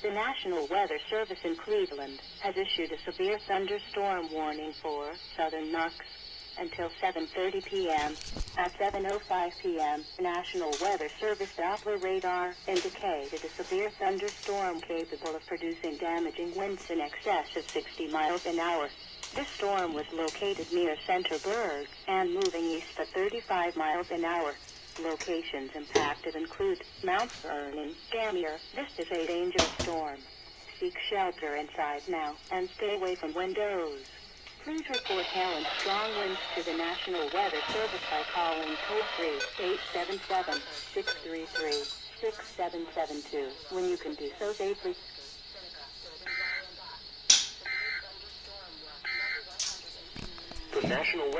The National Weather Service in Cleveland has issued a severe thunderstorm warning for southern Knox until 7:30 p.m. At 7:05 p.m., National Weather Service Doppler radar indicated a severe thunderstorm capable of producing damaging winds in excess of 60 miles an hour. This storm was located near Centerburg and moving east at 35 miles an hour. Locations impacted include Mount Vernon, Gambier. This is a dangerous storm. Seek shelter inside now and stay away from windows. Please report hail and strong winds to the National Weather Service by calling toll-free 877-633-6772 when you can do so safely. The National Weather